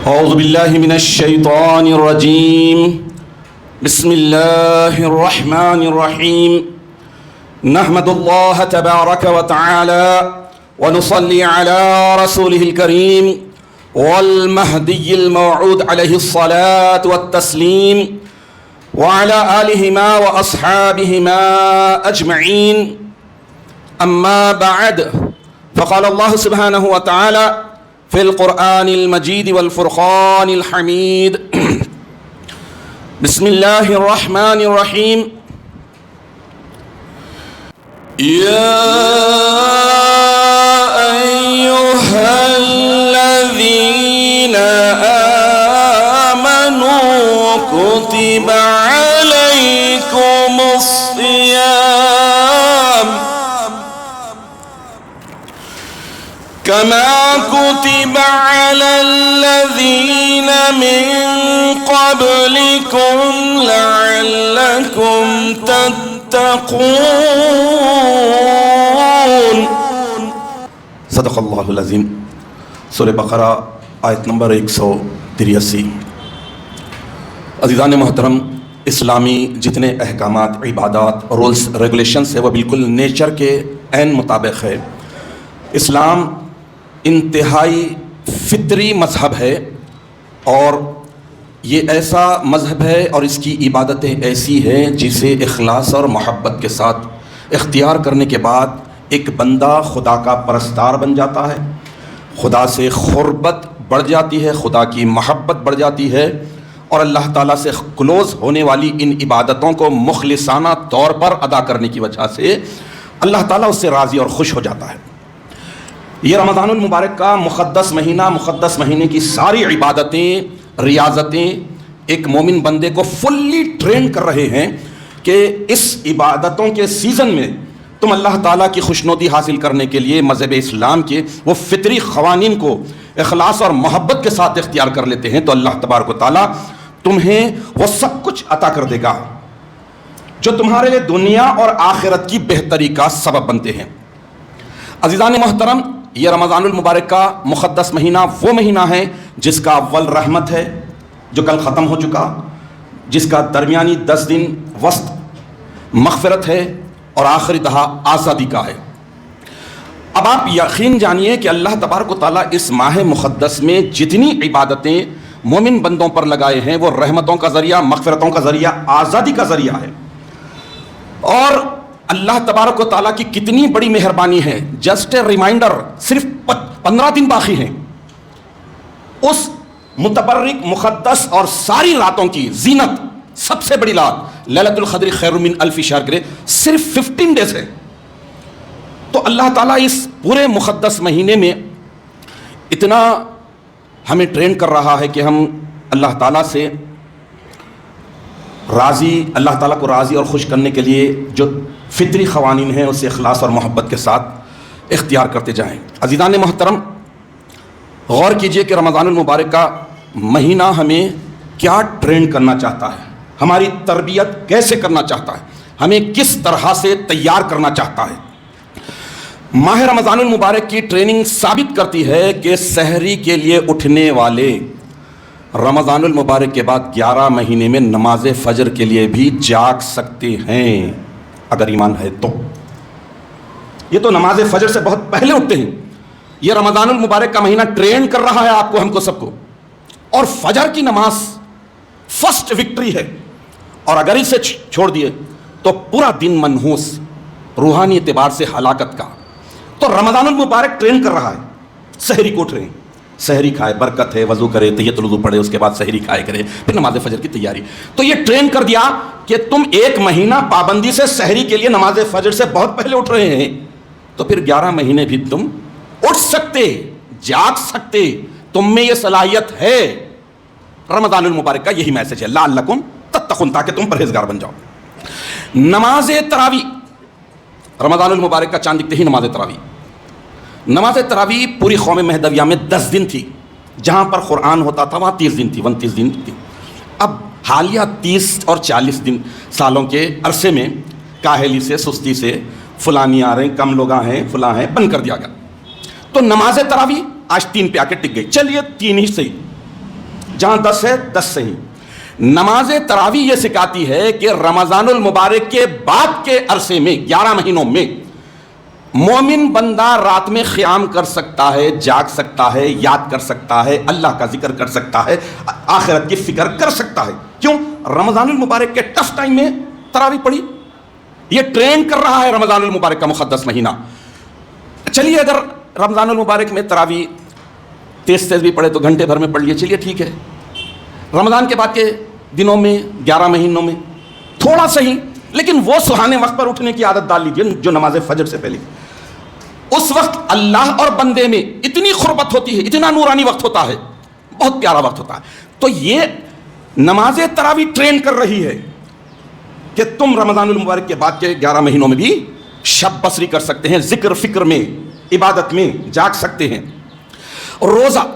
أعوذ بالله من الشيطان الرجيم. بسم الله الرحمن الرحيم. نحمد الله تبارك وتعالى ونصلي على رسوله الكريم والمهدي الموعود عليه الصلاة والتسليم وعلى آلهما وأصحابهما أجمعين. أما بعد، فقال الله سبحانه وتعالى في القرآن المجيد والفرقان الحميد. بسم الله الرحمن الرحيم. يا أيها الذين آمنوا كتب عليكم الصيام كما كتب على الذين من قبلكم لعلكم تتقون. صدق اللہ العظیم. سورہ بقرہ آیت نمبر 183. عزیزان محترم، اسلامی جتنے احکامات، عبادات، رولز، ریگولیشنز ہے وہ بالکل نیچر کے عین مطابق ہے. اسلام انتہائی فطری مذہب ہے اور یہ ایسا مذہب ہے اور اس کی عبادتیں ایسی ہیں جسے اخلاص اور محبت کے ساتھ اختیار کرنے کے بعد ایک بندہ خدا کا پرستار بن جاتا ہے، خدا سے قربت بڑھ جاتی ہے، خدا کی محبت بڑھ جاتی ہے اور اللہ تعالیٰ سے کلوز ہونے والی ان عبادتوں کو مخلصانہ طور پر ادا کرنے کی وجہ سے اللہ تعالیٰ اس سے راضی اور خوش ہو جاتا ہے. یہ رمضان المبارک کا مقدس مہینے کی ساری عبادتیں، ریاضتیں ایک مومن بندے کو فلی ٹرین کر رہے ہیں کہ اس عبادتوں کے سیزن میں تم اللہ تعالیٰ کی خوشنودی حاصل کرنے کے لیے مذہب اسلام کے وہ فطری قوانین کو اخلاص اور محبت کے ساتھ اختیار کر لیتے ہیں تو اللہ تبارک و تعالیٰ تمہیں وہ سب کچھ عطا کر دے گا جو تمہارے لیے دنیا اور آخرت کی بہتری کا سبب بنتے ہیں. عزیزان محترم، یہ رمضان المبارک کا مقدس مہینہ وہ مہینہ ہے جس کا اول رحمت ہے جو کل ختم ہو چکا، جس کا درمیانی 10 دن وسط مغفرت ہے اور آخری دہا آزادی کا ہے. اب آپ یقین جانیے کہ اللہ تبارک و تعالیٰ اس ماہ مقدس میں جتنی عبادتیں مومن بندوں پر لگائے ہیں وہ رحمتوں کا ذریعہ، مغفرتوں کا ذریعہ، آزادی کا ذریعہ ہے. اور اللہ تبارک و تعالیٰ کی کتنی بڑی مہربانی ہے. جسٹ اے ریمائنڈر، صرف 15 دن باقی ہیں اس متبرک، مقدس اور ساری راتوں کی زینت، سب سے بڑی رات لیلۃ القدر خیر من الف شہر کے صرف 15 ڈیز ہے. تو اللہ تعالیٰ اس پورے مقدس مہینے میں اتنا ہمیں ٹرین کر رہا ہے کہ ہم اللہ تعالیٰ سے راضی، اللہ تعالیٰ کو راضی اور خوش کرنے کے لیے جو فطری قوانین ہیں اسے اخلاص اور محبت کے ساتھ اختیار کرتے جائیں. عزیزان محترم، غور کیجئے کہ رمضان المبارک کا مہینہ ہمیں کیا ٹرین کرنا چاہتا ہے، ہماری تربیت کیسے کرنا چاہتا ہے، ہمیں کس طرح سے تیار کرنا چاہتا ہے. ماہ رمضان المبارک کی ٹریننگ ثابت کرتی ہے کہ سحری کے لیے اٹھنے والے رمضان المبارک کے بعد 11 مہینے میں نماز فجر کے لیے بھی جاگ سکتے ہیں اگر ایمان ہے تو. یہ تو نماز فجر سے بہت پہلے اٹھتے ہیں. یہ رمضان المبارک کا مہینہ ٹرین کر رہا ہے آپ کو، ہم کو، سب کو. اور فجر کی نماز فرسٹ وکٹری ہے اور اگر اسے چھوڑ دیے تو پورا دن منحوس، روحانی اعتبار سے ہلاکت کا. تو رمضان المبارک ٹرین کر رہا ہے. سحری کو اٹھ رہے ہیں، سحری کھائے، برکت ہے، وضو کرے، تحیۃ الوضو پڑھے، اس کے بعد سحری کھائے کرے، پھر نماز فجر کی تیاری. تو یہ ٹرین کر دیا کہ تم 1 مہینہ پابندی سے سحری کے لیے نماز فجر سے بہت پہلے اٹھ رہے ہیں تو پھر 11 مہینے بھی تم اٹھ سکتے، جاگ سکتے. تم میں یہ صلاحیت ہے. رمضان المبارک کا یہی میسج ہے، لعلکم تتقون، تاکہ تم پرہیزگار بن جاؤ. نماز تراویح، رمضان المبارک کا چاند دکھتے ہی نماز تراویح. نماز تراویح پوری قوم مہدویہ میں 10 دن تھی. جہاں پر قرآن ہوتا تھا وہاں 30 دن تھی، 29 دن تھی. اب حالیہ 30 اور 40 سالوں کے عرصے میں کاہلی سے، سستی سے، فلانی آ رہے ہیں، کم لوگ ہیں، فلاں ہیں، بند کر دیا گیا. تو نماز تراویح آج 3 پہ آ کے ٹک گئی. چلیے 3 ہی صحیح. جہاں 10 ہے 10 سے ہی. نماز تراویح یہ سکھاتی ہے کہ رمضان المبارک کے بعد کے عرصے میں 11 مہینوں میں مومن بندہ رات میں قیام کر سکتا ہے, جاگ سکتا ہے, یاد کر سکتا ہے, اللہ کا ذکر کر سکتا ہے, آخرت کی فکر کر سکتا ہے. کیوں؟ رمضان المبارک کے ٹف ٹائم میں تراویح پڑھی. یہ ٹرین کر رہا ہے رمضان المبارک کا مقدس مہینہ. چلیے اگر رمضان المبارک میں تراویح تیز بھی پڑھے تو گھنٹے بھر میں پڑھ لیے, چلیے ٹھیک ہے. رمضان کے بعد کے دنوں میں 11 مہینوں میں تھوڑا صحیح, لیکن وہ سہانے وقت پر اٹھنے کی عادت ڈال لیجیے جو نماز فجر سے پہلے. اس وقت اللہ اور بندے میں اتنی قربت ہوتی ہے, اتنا نورانی وقت ہوتا ہے, بہت پیارا وقت ہوتا ہے. تو یہ نماز تراویح ٹرین کر رہی ہے کہ تم رمضان المبارک کے بعد کے 11 مہینوں میں بھی شب بسری کر سکتے ہیں, ذکر فکر میں, عبادت میں جاگ سکتے ہیں. روزہ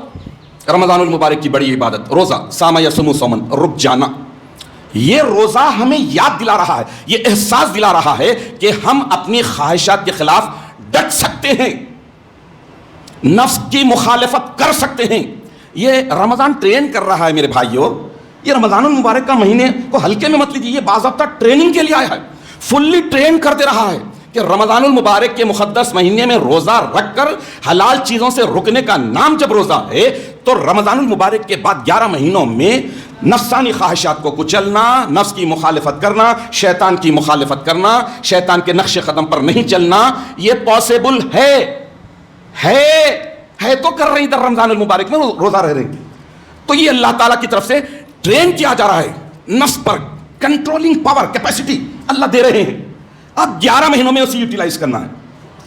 رمضان المبارک کی بڑی عبادت, روزہ سامہ یصوم صومن, رک جانا. یہ روزہ ہمیں یاد دلا رہا ہے, یہ احساس دلا رہا ہے کہ ہم اپنی خواہشات کے خلاف ڈٹ سکتے ہیں, نفس کی مخالفت کر سکتے ہیں. یہ رمضان ٹرین کر رہا ہے میرے بھائیوں. یہ رمضان المبارک کا مہینے کو ہلکے میں مت لیجیے, یہ باضابطہ ٹریننگ کے لیے آیا ہے, فلی ٹرین کر دے رہا ہے کہ رمضان المبارک کے مقدس مہینے میں روزہ رکھ کر حلال چیزوں سے رکنے کا نام جب روزہ ہے, تو رمضان المبارک کے بعد 11 مہینوں میں نفسانی خواہشات کو کچلنا, نفس کی مخالفت کرنا, شیطان کی مخالفت کرنا, شیطان کے نقش قدم پر نہیں چلنا, یہ پاسبل ہے تو کر رہی ادھر رمضان المبارک میں روزہ رہ رہے ہیں. تو یہ اللہ تعالیٰ کی طرف سے ٹرین کیا جا رہا ہے, نفس پر کنٹرولنگ پاور, کیپیسٹی اللہ دے رہے ہیں. اب 11 مہینوں میں اسے یوٹیلائز کرنا ہے.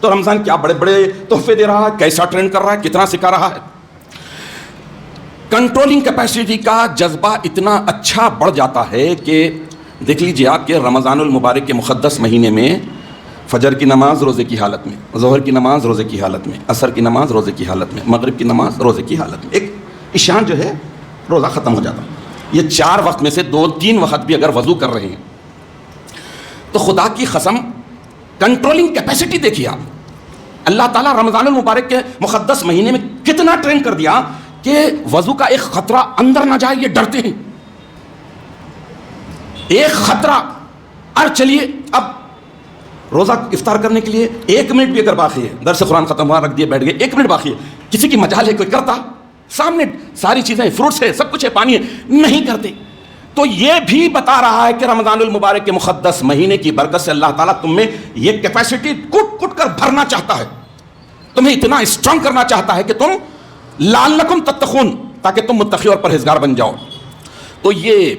تو رمضان کیا بڑے بڑے تحفے دے رہا ہے, کیسا ٹرین کر رہا ہے, کتنا سکھا رہا ہے. کنٹرولنگ کیپیسٹی کا جذبہ اتنا اچھا بڑھ جاتا ہے کہ دیکھ لیجیے آپ کہ رمضان المبارک کے مقدس مہینے میں فجر کی نماز روزے کی حالت میں, ظہر کی نماز روزے کی حالت میں, عصر کی نماز روزے کی حالت میں, مغرب کی نماز روزے کی حالت میں, ایک عشاء جو ہے روزہ ختم ہو جاتا. یہ 4 وقت میں سے 2-3 وقت بھی اگر وضو کر رہے ہیں تو خدا کی قسم کنٹرولنگ کیپیسٹی دیکھیے آپ. اللہ تعالیٰ رمضان المبارک کے مقدس مہینے میں کتنا ٹرین کر دیا کہ وضو کا ایک خطرہ اندر نہ جائے, یہ ڈرتے ہیں. ایک خطرہ, اور چلیے اب روزہ افطار کرنے کے لیے 1 منٹ بھی اگر باقی ہے, درس قرآن ختم ہوا, رکھ دیے, بیٹھ گئے, 1 منٹ باقی ہے, کسی کی مجال ہے, کوئی کرتا, سامنے ساری چیزیں, فروٹس ہے, سب کچھ ہے, پانی ہے, نہیں کرتے. تو یہ بھی بتا رہا ہے کہ رمضان المبارک کے مقدس مہینے کی برکت سے اللہ تعالیٰ تم میں یہ کیپیسٹی کٹ کٹ کر بھرنا چاہتا ہے, تمہیں اتنا اسٹرانگ کرنا چاہتا ہے کہ تم لعلکم تتقون, تاکہ تم متقی اور پرہیزگار بن جاؤ. تو یہ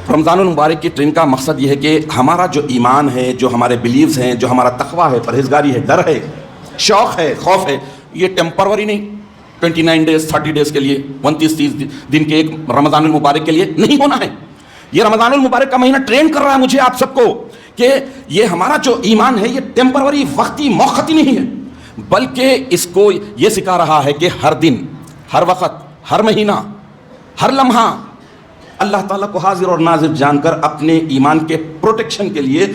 رمضان المبارک کی ٹرین کا مقصد یہ ہے کہ ہمارا جو ایمان ہے, جو ہمارے بلیوز ہیں, جو ہمارا تقویٰ ہے, پرہیزگاری ہے, ڈر ہے, شوق ہے, خوف ہے, یہ ٹیمپروری نہیں 29 ڈیز 30 ڈیز کے لیے, 29-30 دن کے ایک رمضان المبارک کے لیے نہیں ہونا ہے. یہ رمضان المبارک کا مہینہ ٹرین کر رہا ہے مجھے آپ سب کو کہ یہ ہمارا جو ایمان ہے یہ ٹیمپروری, وقتی, موقتی نہیں ہے, بلکہ اس کو یہ سکھا رہا ہے کہ ہر دن, ہر وقت, ہر مہینہ, ہر لمحہ اللہ تعالیٰ کو حاضر اور ناظر جان کر اپنے ایمان کے پروٹیکشن کے لیے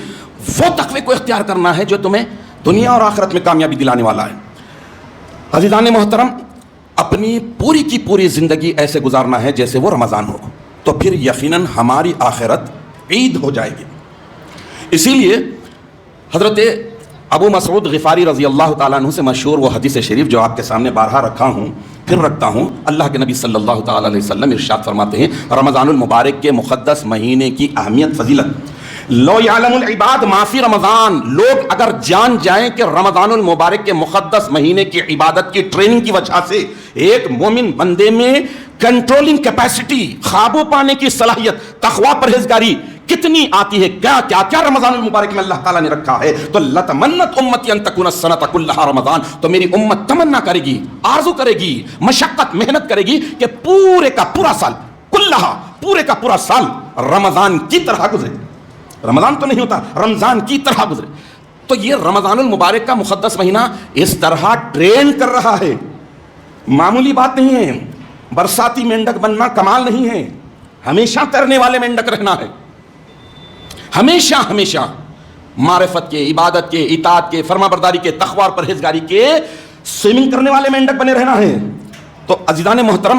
وہ تقوی کو اختیار کرنا ہے جو تمہیں دنیا اور آخرت میں کامیابی دلانے والا ہے. عزیزان محترم, اپنی پوری کی پوری زندگی ایسے گزارنا ہے جیسے وہ رمضان ہو, تو پھر یقیناً ہماری آخرت عید ہو جائے گی. اسی لیے حضرت ابو مسعود غفاری رضی اللہ تعالیٰ عنہ سے مشہور وہ حدیث شریف جو آپ کے سامنے بارہا رکھا ہوں, پھر رکھتا ہوں, اللہ کے نبی صلی اللہ تعالیٰ علیہ وسلم ارشاد فرماتے ہیں رمضان المبارک کے مقدس مہینے کی اہمیت, فضیلت. لو یعلم العباد ما فی رمضان, لوگ اگر جان جائیں کہ رمضان المبارک کے مقدس مہینے کی عبادت کی ٹریننگ کی وجہ سے ایک مومن بندے میں کنٹرولنگ کیپیسٹی, قابو پانے کی صلاحیت, تقویٰ, پرہیزگاری کتنی آتی ہے, کیا کیا کیا رمضان المبارک میں اللہ تعالیٰ نے رکھا ہے. تو لتمنت امتی ان تکون السنۃ کلھا رمضان, تو میری امت تمنا کرے گی, آرزو کرے گی, مشقت محنت کرے گی کہ پورے کا پورا سال, کلھا, پورے کا پورا سال رمضان کی طرح گزرے. رمضان تو نہیں ہوتا, رمضان کی طرح گزرے. تو یہ رمضان المبارک کا مقدس مہینہ اس طرح ٹرین کر رہا ہے, معمولی بات نہیں ہے. برساتی مینڈک بننا کمال نہیں ہے, ہمیشہ تیرنے والے مینڈک رہنا ہے, ہمیشہ ہمیشہ معرفت کے, عبادت کے, اطاعت کے, فرما برداری کے, تقویٰ اور پرہیزگاری کے سوئمنگ کرنے والے مینڈک بنے رہنا ہے. تو عزیزان محترم,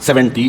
70,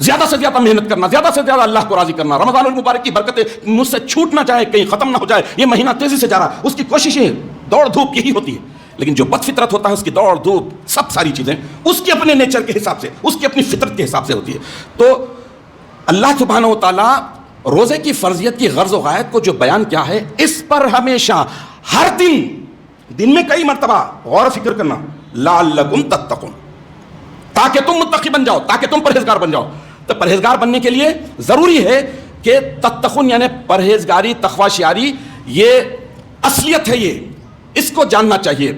زیادہ سے زیادہ محنت کرنا، زیادہ سے زیادہ اللہ کو راضی کرنا، رمضان المبارک کی برکتیں مجھ سے چھوٹ نہ جائے، کہیں ختم نہ ہو جائے، یہ مہینہ تیزی سے جا رہا، اس کی کوششیں دوڑ دھوپ یہی ہوتی ہے. لیکن جو بد فطرت ہوتا ہے اس کی دوڑ دھوپ سب ساری چیزیں اس کے اپنے نیچر کے حساب سے، اس کی اپنی فطرت کے حساب سے ہوتی ہے. تو اللہ سبحانہ و تعالیٰ روزے کی فرضیت کی غرض و غایت کو جو بیان کیا ہے، اس پر ہمیشہ ہر دن میں کئی مرتبہ غور و فکر کرنا، لعلکم تتقون، تاکہ تم متقی بن جاؤ، تاکہ تم پرہیزگار بن جاؤ. تو پرہیزگار بننے کے لیے ضروری ہے کہ تتقون یعنی پرہیزگاری، تقوی شعاری، یہ اصلیت ہے، یہ اس کو جاننا چاہیے.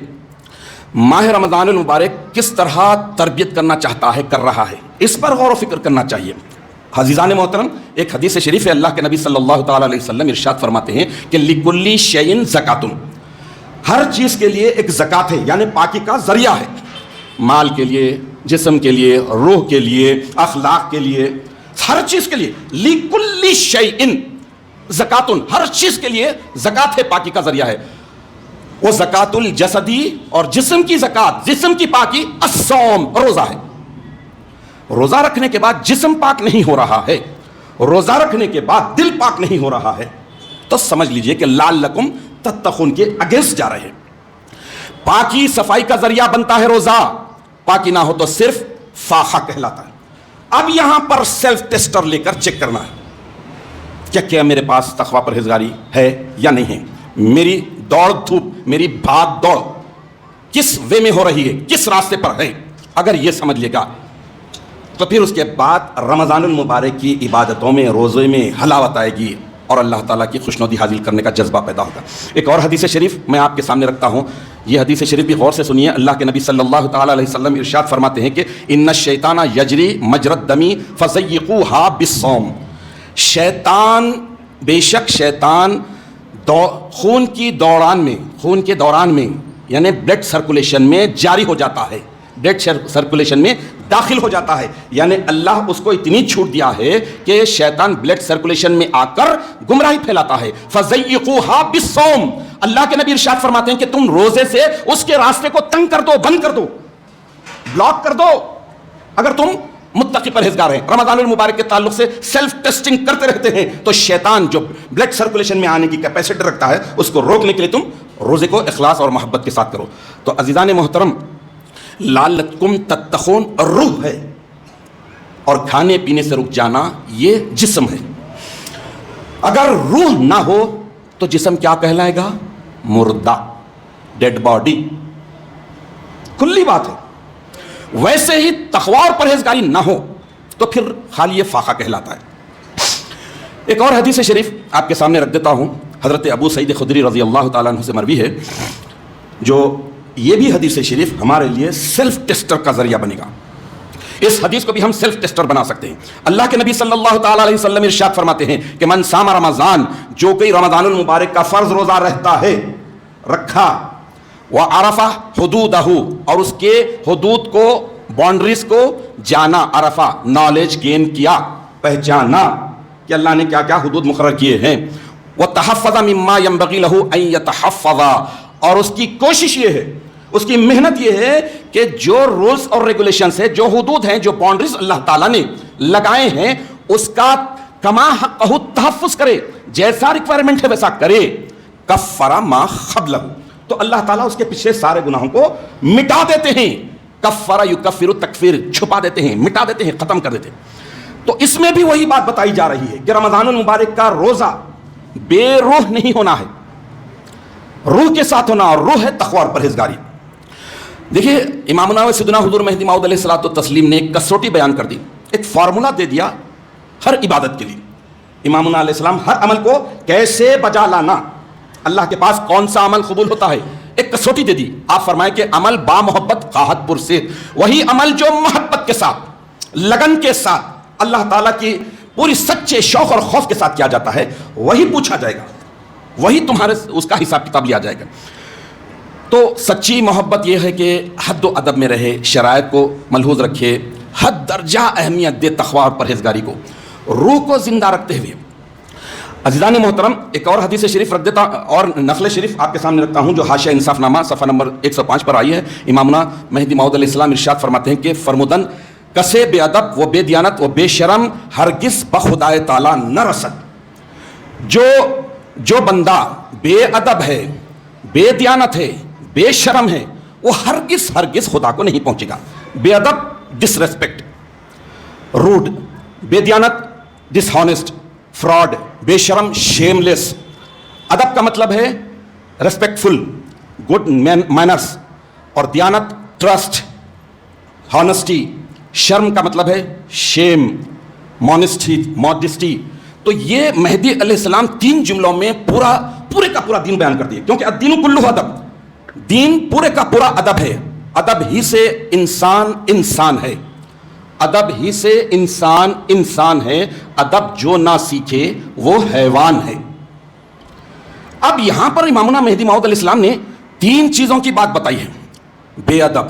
ماہ رمضان المبارک کس طرح تربیت کرنا چاہتا ہے، کر رہا ہے، اس پر غور و فکر کرنا چاہیے. عزیزان محترم، ایک حدیث شریف ہے، اللہ کے نبی صلی اللہ تعالیٰ علیہ وسلم ارشاد فرماتے ہیں کہ لِكُلِّ شَيْءٍ زَكَاتٌ، ہر چیز کے لیے ایک زکوٰۃ ہے، یعنی پاکی کا ذریعہ ہے. مال کے لیے، جسم کے لیے، روح کے لیے، اخلاق کے لیے، ہر چیز کے لیے. لِكُلِّ شَيْءٍ زکاتٌ، ہر چیز کے لیے زکات ہے، پاکی کا ذریعہ ہے. وہ زکات الجسدی، اور جسم کی زکات، جسم کی پاکی الصوم، روزہ ہے. روزہ رکھنے کے بعد جسم پاک نہیں ہو رہا ہے، روزہ رکھنے کے بعد دل پاک نہیں ہو رہا ہے، تو سمجھ لیجئے کہ لعلکم تتقون کے اگینسٹ جا رہے ہیں. پاکی صفائی کا ذریعہ بنتا ہے روزہ، پاکی نہ ہو تو صرف فاقہ کہلاتا ہے. اب یہاں پر سیلف ٹیسٹر لے کر چیک کرنا ہے کیا میرے پاس تقوی پرہیزگاری ہے یا نہیں ہے، میری دوڑ دھوپ، میری بھاگ دوڑ کس وے میں ہو رہی ہے، کس راستے پر ہے. اگر یہ سمجھ لے گا تو پھر اس کے بعد رمضان المبارک کی عبادتوں میں، روزے میں حلاوت آئے گی اور اللہ تعالیٰ کی خوشنودی حاصل کرنے کا جذبہ پیدا ہوگا. ایک اور حدیث شریف میں آپ کے سامنے رکھتا ہوں، یہ حدیث شریف بھی غور سے سنیے. اللہ کے نبی صلی اللہ تعالیٰ علیہ وسلم ارشاد فرماتے ہیں کہ ان الشیطان یجری مجری الدم فزیقوها بالصوم، شیطان، بے شک شیطان خون کے دوران میں یعنی بلڈ سرکولیشن میں جاری ہو جاتا ہے، بلڈ سرکولیشن میں داخل ہو جاتا ہے. یعنی اللہ اس کو اتنی چھوٹ دیا ہے کہ شیطان بلڈ سرکولیشن میں آ کر گمراہی پھیلاتا ہے. فَزَيِّقُوهَا بِالصَّوْمِ، اللہ کے نبی ارشاد فرماتے ہیں کہ تم روزے سے اس کے راستے کو تنگ کر دو، بند کر دو، بلاک کر دو. اگر تم متقی پرہیزگار ہیں، رمضان المبارک کے تعلق سے سیلف ٹیسٹنگ کرتے رہتے ہیں، تو شیطان جو بلڈ سرکولیشن میں آنے کی کیپیسٹی رکھتا ہے، اس کو روکنے کے لیے تم روزے کو اخلاص اور محبت کے ساتھ کرو. تو عزیزان محترم، لعلکم تتقون روح ہے، اور کھانے پینے سے رک جانا یہ جسم ہے. اگر روح نہ ہو تو جسم کیا کہلائے گا؟ مردہ، ڈیڈ باڈی. کھلی بات ہے. ویسے ہی تقوی اور پرہیزگاری نہ ہو تو پھر خالی یہ فاقہ کہلاتا ہے. ایک اور حدیث شریف آپ کے سامنے رکھ دیتا ہوں، حضرت ابو سعید خدری رضی اللہ تعالیٰ عنہ سے مروی ہے، جو یہ بھی حدیث شریف ہمارے لیے سیلف ٹیسٹر کا ذریعہ بنے گا. اس حدیث کو بھی ہم سیلف ٹیسٹر بنا سکتے ہیں. اللہ کے نبی صلی اللہ تعالیٰ علیہ وسلم ارشاد فرماتے ہیں کہ من صام رمضان، جو کوئی رمضان المبارک کا فرض روزہ رہتا ہے، رکھا، وعرف حدودہ، اور اس کے حدود کو، باؤنڈریز کو جانا، عرفہ نالج گین کیا، پہچانا کہ اللہ نے کیا کیا حدود مقرر کیے ہیں، وتحفظ مما ينبغي له ان يتحفظ، اور اس کی کوشش یہ ہے، اس کی محنت یہ ہے کہ جو رولز اور ریگولیشنز ہیں، جو حدود ہیں، جو باؤنڈریز اللہ تعالیٰ نے لگائے ہیں، اس کا کما حقہ تحفظ کرے، جیسا ریکوائرمنٹ ہے ویسا کرے. کفر ما قبلہ، تو اللہ تعالیٰ اس کے پیچھے سارے گناہوں کو مٹا دیتے ہیں. کفر یکفر تکفیر، چھپا دیتے ہیں، مٹا دیتے ہیں، ختم کر دیتے ہیں. تو اس میں بھی وہی بات بتائی جا رہی ہے کہ رمضان المبارک کا روزہ بے روح نہیں ہونا ہے، روح کے ساتھ ہونا، اور روح ہے تقوی اور پرہیزگاری. دیکھیے امامنا و سیدنا حضور مہدی موعود علیہ الصلوۃ والتسلیم نے ایک کسوٹی بیان کر دی، ایک فارمولا دے دیا ہر عبادت کے لیے. امامنا علیہ السلام ہر عمل کو کیسے بجا لانا، اللہ کے پاس کون سا عمل قبول ہوتا ہے، ایک کسوٹی دے دی. آپ فرمائیں کہ عمل با محبت خواہت پر سے، وہی عمل جو محبت کے ساتھ، لگن کے ساتھ، اللہ تعالیٰ کی پوری سچے شوق اور خوف کے ساتھ کیا جاتا ہے، وہی پوچھا جائے گا، وہی تمہارے اس کا حساب کتاب لیا جائے گا. تو سچی محبت یہ ہے کہ حد و ادب میں رہے، شرائط کو ملحوظ رکھے، حد درجہ اہمیت دے تقوی اور پرہیزگاری کو، روح کو زندہ رکھتے ہوئے. عزیزان محترم، ایک اور حدیث شریف رکھ دیتا اور نقل شریف آپ کے سامنے رکھتا ہوں، جو حاشیہ انصاف نامہ صفحہ نمبر 105 پر آئی ہے. امامنا مہدی موعود علیہ السلام ارشاد فرماتے ہیں کہ فرمودن کسے بے ادب و بے دیانت و بے شرم ہرگز بخدائے تعالیٰ نہ رسد. جو بندہ بے ادب ہے، بے دیانت ہے، بے شرم ہے، وہ ہرگز خدا کو نہیں پہنچے گا. بے ادب ڈس ریسپیکٹ، روڈ، بے دیانت ڈس ہانسٹ، فراڈ، بے شرم شیم لیس. ادب کا مطلب ہے ریسپیکٹفل، گڈ مینرس، اور دیانت ٹرسٹ، ہانسٹی. شرم کا مطلب ہے شیم، ماڈسٹی. تو یہ مہدی علیہ السلام 3 جملوں میں پورے کا پورا دین بیان کر دیا، کیونکہ الدین کلہ ادب، دین پورے کا پورا ادب ہے. ادب ہی سے انسان ہے، ادب ہی سے انسان ہے. ادب جو نہ سیکھے وہ حیوان ہے. اب یہاں پر امامنا مہدی موعود علیہ السلام نے 3 چیزوں کی بات بتائی ہے: بے ادب،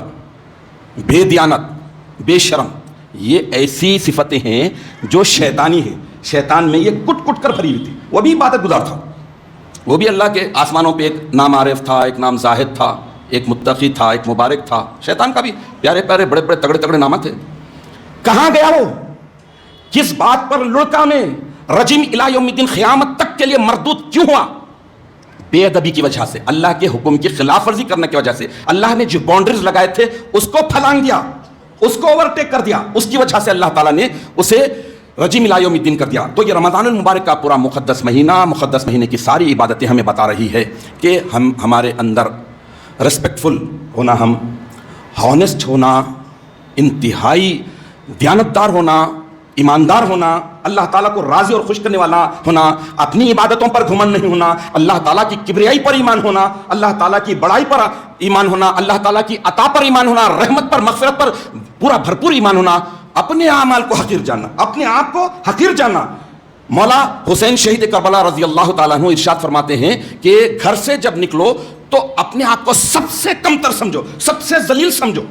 بے دیانت، بے شرم. یہ ایسی صفتیں ہیں جو شیطانی ہیں. شیطان میں یہ کٹ کر بھری ہوئی تھی. وہ بھی عبادت گزار تھا، وہ بھی اللہ کے آسمانوں پہ ایک نام عارف تھا، ایک نام زاہد تھا، ایک متقی تھا، ایک مبارک تھا. شیطان کا بھی پیارے پیارے بڑے تگڑے نام تھے. کہاں گیا وہ؟ کس بات پر لڑکا میں رجم الی یوم الدین، قیامت تک کے لیے مردود کیوں ہوا؟ بے ادبی کی وجہ سے، اللہ کے حکم کی خلاف ورزی کرنے کی وجہ سے. اللہ نے جو باؤنڈریز لگائے تھے اس کو پھلانگ دیا، اس کو اوورٹیک کر دیا. اس کی وجہ سے اللہ تعالیٰ نے اسے رجیم الی یوم الدین کر دیا. تو یہ رمضان المبارک کا پورا مقدس مہینے کی ساری عبادتیں ہمیں بتا رہی ہے کہ ہمارے اندر ریسپیکٹفل ہونا، ہم ہانسٹ ہونا، انتہائی دیانتدار ہونا، ایماندار ہونا، اللہ تعالیٰ کو راضی اور خوش کرنے والا ہونا، اپنی عبادتوں پر گھمنڈ نہیں ہونا، اللہ تعالیٰ کی کبریائی پر ایمان ہونا، اللہ تعالیٰ کی بڑائی پر ایمان ہونا، اللہ تعالیٰ کی عطا پر ایمان ہونا، رحمت پر، مغفرت پر پورا بھرپور ایمان ہونا، اپنے اعمال کو حقیر جاننا، اپنے آپ کو حقیر جاننا. مولا حسین شہید کربلا رضی اللہ تعالیٰ عنہ ارشاد فرماتے ہیں کہ گھر سے جب نکلو تو اپنے آپ کو سب سے کمتر سمجھو، سب سے ذلیل سمجھو.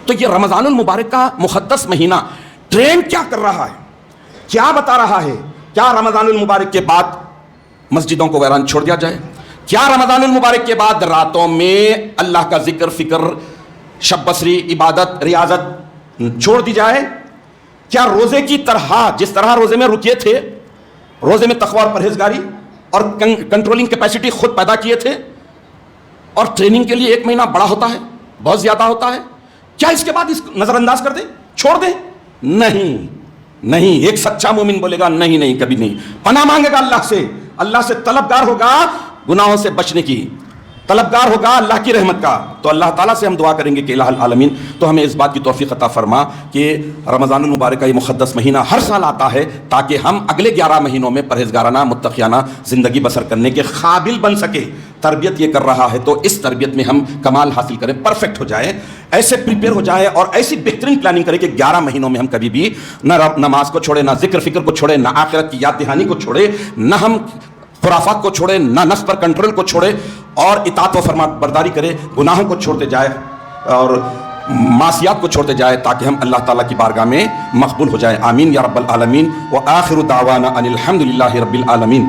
تو یہ رمضان المبارک کا مقدس مہینہ ٹرینڈ کیا کر رہا ہے، کیا بتا رہا ہے؟ کیا رمضان المبارک کے بعد مسجدوں کو ویران چھوڑ دیا جائے؟ کیا رمضان المبارک کے بعد راتوں میں اللہ کا ذکر، فکر، شب بصری، عبادت، ریاضت چھوڑ دی جائے؟ کیا روزے کی طرح، جس طرح روزے میں رکیے تھے، روزے میں تقوی اور پرہیزگاری اور کنٹرولنگ کیپیسٹی خود پیدا کیے تھے، اور ٹریننگ کے لیے 1 مہینہ بڑا ہوتا ہے، بہت زیادہ ہوتا ہے، کیا اس کے بعد اس نظر انداز کر دیں، چھوڑ دیں؟ نہیں. ایک سچا مومن بولے گا نہیں، کبھی نہیں. پناہ مانگے گا اللہ سے طلبگار ہوگا گناہوں سے بچنے کی، طلبگار ہوگا اللہ کی رحمت کا. تو اللہ تعالیٰ سے ہم دعا کریں گے کہ الہ العالمین تو ہمیں اس بات کی توفیق عطا فرما کہ رمضان المبارک کا یہ مقدس مہینہ ہر سال آتا ہے تاکہ ہم اگلے 11 مہینوں میں پرہیزگارانہ، متقیانہ زندگی بسر کرنے کے قابل بن سکے. تربیت یہ کر رہا ہے تو اس تربیت میں ہم کمال حاصل کریں، پرفیکٹ ہو جائے، ایسے پریپیئر ہو جائے اور ایسی بہترین پلاننگ کریں کہ 11 مہینوں میں ہم کبھی بھی نہ نماز کو چھوڑے، نہ ذکر فکر کو چھوڑے، نہ آخرت کی یاد دہانی کو چھوڑے، نہ ہم خرافات کو چھوڑے، نہ نفس پر کنٹرول کو چھوڑے، اور اطاعت و فرما برداری کرے، گناہوں کو چھوڑتے جائے اور معصیات کو چھوڑتے جائے تاکہ ہم اللہ تعالیٰ کی بارگاہ میں مقبول ہو جائے. آمین یا رب العالمین. وآخر دعوانا ان الحمد للہ رب العالمین.